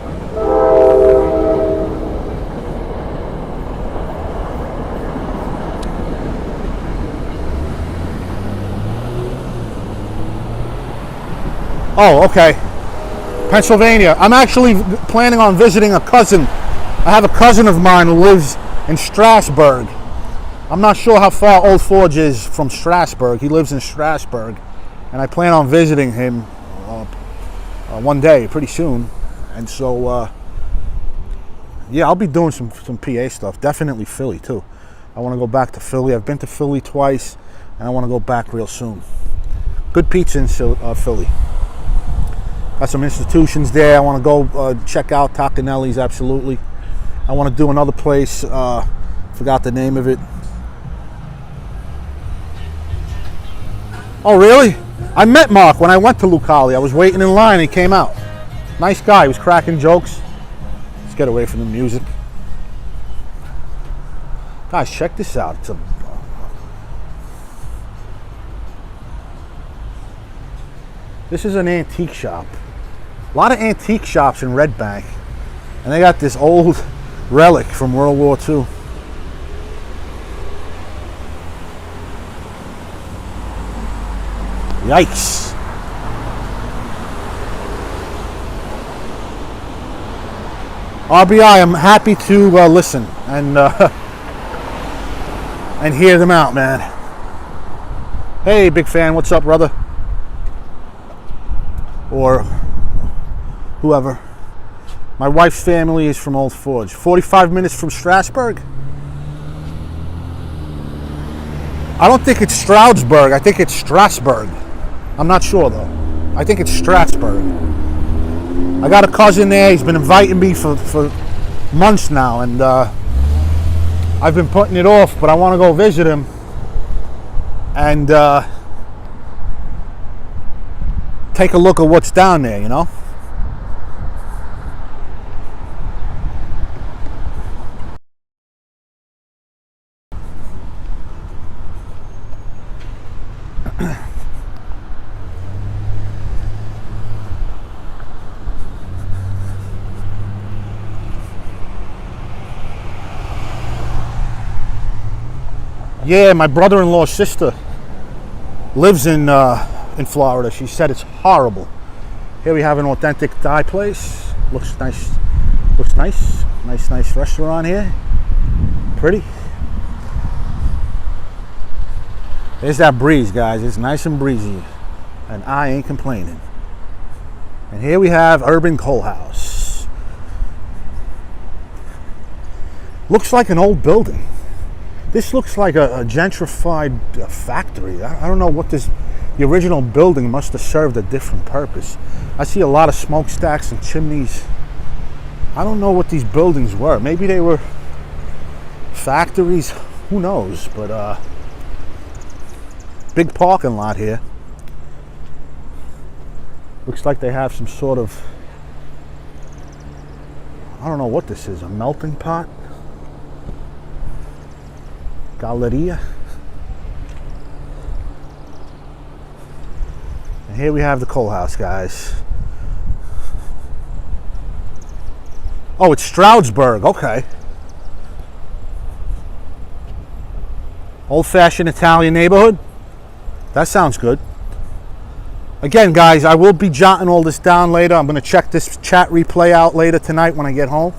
Oh, okay. Pennsylvania. I'm actually planning on visiting a cousin. I have a cousin of mine who lives in Strasbourg. I'm not sure how far Old Forge is from Strasbourg. He lives in Strasbourg. And I plan on visiting him one day, pretty soon. And so, I'll be doing some PA stuff. Definitely Philly, too. I want to go back to Philly. I've been to Philly twice, and I want to go back real soon. Good pizza in Philly. Got some institutions there. I want to go check out Tacanelli's, absolutely. I want to do another place. Forgot the name of it. Oh, really? I met Mark when I went to Lucali. I was waiting in line. He came out. Nice guy. He was cracking jokes. Let's get away from the music. Guys, check this out. This is an antique shop. A lot of antique shops in Red Bank. And they got this old relic from World War II. Yikes. RBI, I'm happy to listen and hear them out, man. Hey, big fan, what's up, brother? Or whoever. My wife's family is from Old Forge. 45 minutes from Strasbourg? I don't think it's Stroudsburg. I think it's Strasbourg. I'm not sure, though. I think it's Strasbourg. I got a cousin there. He's been inviting me for months now, and I've been putting it off, but I want to go visit him. And take a look at what's down there, you know? Yeah, my brother-in-law's sister lives in Florida. She said it's horrible. Here we have an authentic Thai place. Looks nice. Looks nice. Nice restaurant here. Pretty. There's that breeze, guys. It's nice and breezy, and I ain't complaining. And here we have Urban Coal House. Looks like an old building. This looks like a gentrified factory. I don't know what this... The original building must have served a different purpose. I see a lot of smokestacks and chimneys. I don't know what these buildings were. Maybe they were factories. Who knows? But big parking lot here. Looks like they have some sort of... I don't know what this is. A melting pot? Galleria. And here we have the coal house, guys. Oh, it's Stroudsburg. Okay. Old-fashioned Italian neighborhood. That sounds good. Again, guys, I will be jotting all this down later. I'm going to check this chat replay out later tonight when I get home.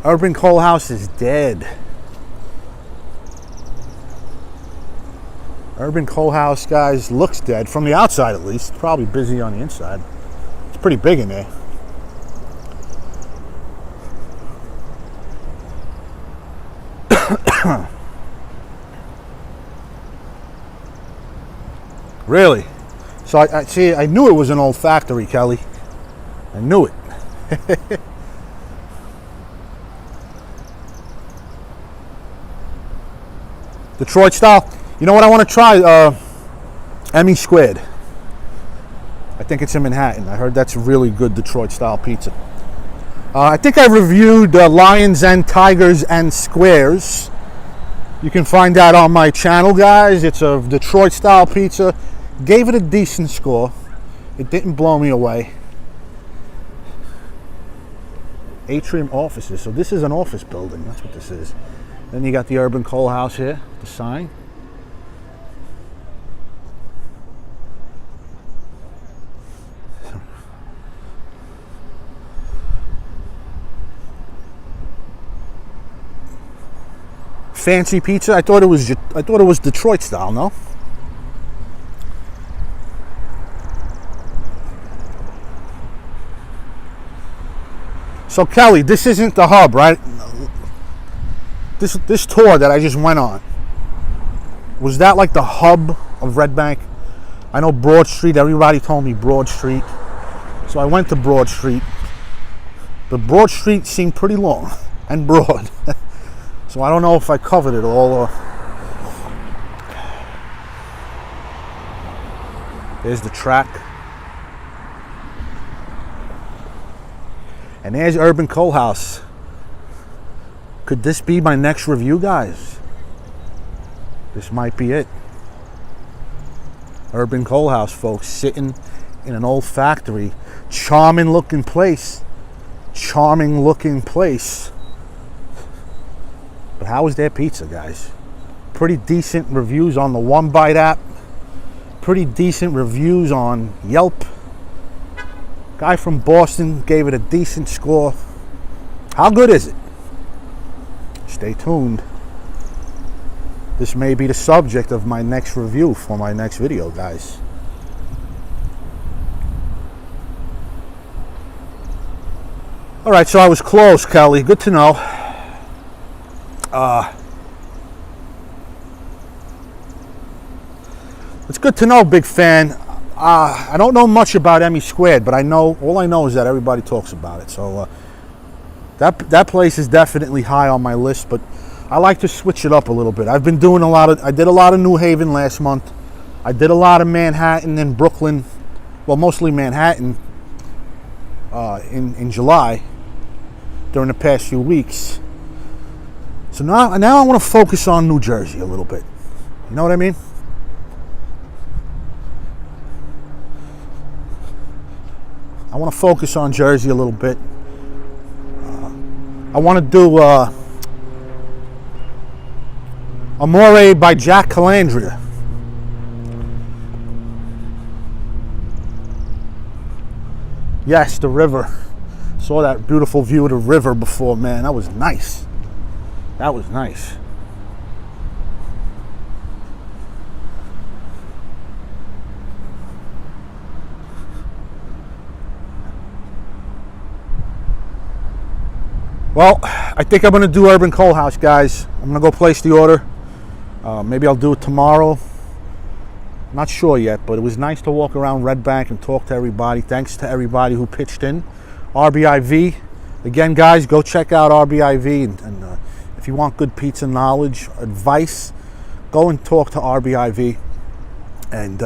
Urban Coal House is dead. Urban Coal House, guys, looks dead. From the outside, at least. Probably busy on the inside. It's pretty big in there. Really? So I see. I knew it was an old factory, Kelly. I knew it. Detroit style. You know what I want to try? Emmy Squared. I think it's in Manhattan. I heard that's really good Detroit style pizza. I think I reviewed Lions and Tigers and Squares. You can find that on my channel, guys. It's a Detroit style pizza. Gave it a decent score. It didn't blow me away. Atrium offices. So this is an office building. That's what this is. Then you got the Urban Coal House here. The sign. Fancy pizza. I thought it was Detroit style. No. So Kelly, this isn't the hub, right? This tour that I just went on, was that like the hub of Red Bank? I know Broad Street. Everybody told me Broad Street, so I went to Broad Street. But Broad Street seemed pretty long and broad. So I don't know if I covered it all or... There's the track. And there's Urban Coal House. Could this be my next review, guys? This might be it. Urban Coal House, folks, sitting in an old factory. Charming looking place. Charming looking place. But how is their pizza, guys? Pretty decent reviews on the One Bite app. Pretty decent reviews on Yelp. Guy from Boston gave it a decent score. How good is it? Stay tuned. This may be the subject of my next review for my next video, guys. All right, so I was close, Kelly. Good to know. It's good to know, big fan. I don't know much about Emmy Squared, but all I know is that everybody talks about it. So that place is definitely high on my list, but I like to switch it up a little bit. I did a lot of New Haven last month. I did a lot of Manhattan and Brooklyn, well, mostly Manhattan in July during the past few weeks. So now I want to focus on New Jersey a little bit. You know what I mean? I want to focus on Jersey a little bit. I want to do Amore by Jack Calandria. Yes, the river. Saw that beautiful view of the river before, man. That was nice. That was nice. Well, I think I'm going to do Urban Coal House, guys. I'm going to go place the order. Maybe I'll do it tomorrow. Not sure yet, but it was nice to walk around Red Bank and talk to everybody. Thanks to everybody who pitched in. RBIV. Again, guys, go check out RBIV. And if you want good pizza knowledge, advice, go and talk to RBIV. And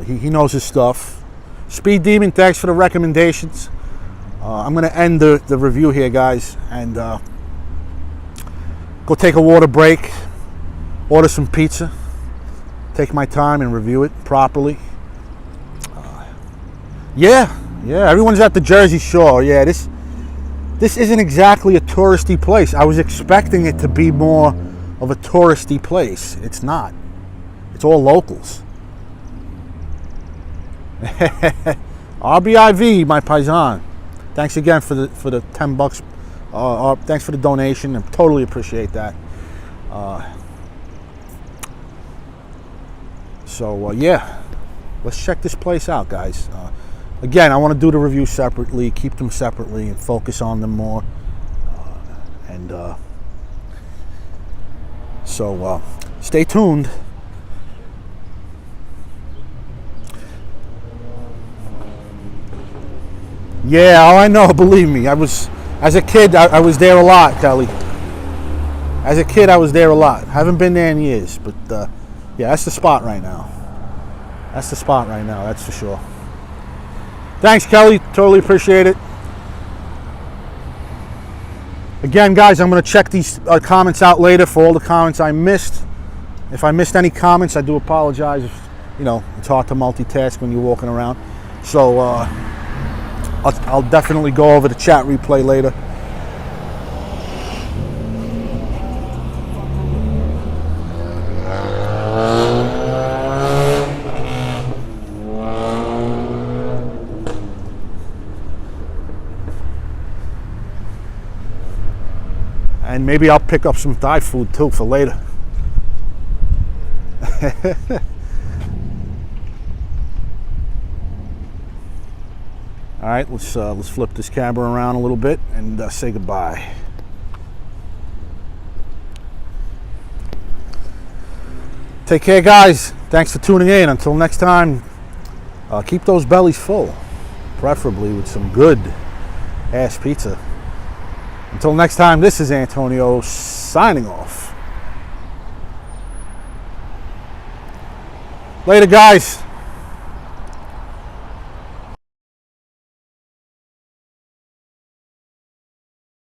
he knows his stuff. Speed Demon, thanks for the recommendations. I'm going to end the review here, guys, and go take a water break, order some pizza, take my time and review it properly. Yeah, everyone's at the Jersey Shore. Yeah, this isn't exactly a touristy place. I was expecting it to be more of a touristy place. It's not. It's all locals. RBIV, my paisan. Thanks again for the $10. Thanks for the donation. I totally appreciate that. Yeah, let's check this place out, guys. Again, I want to do the review separately, keep them separately, and focus on them more. Stay tuned. Yeah, I know, believe me. As a kid, I was there a lot, Kelly. As a kid, I was there a lot. Haven't been there in years, but yeah, that's the spot right now. That's the spot right now, that's for sure. Thanks, Kelly. Totally appreciate it. Again, guys, I'm going to check these comments out later for all the comments I missed. If I missed any comments, I do apologize. It's hard to multitask when you're walking around. So, I'll definitely go over the chat replay later. And maybe I'll pick up some Thai food too for later. All right, let's flip this camera around a little bit and say goodbye. Take care, guys. Thanks for tuning in. Until next time, keep those bellies full, preferably with some good ass pizza. Until next time, this is Antonio signing off. Later, guys.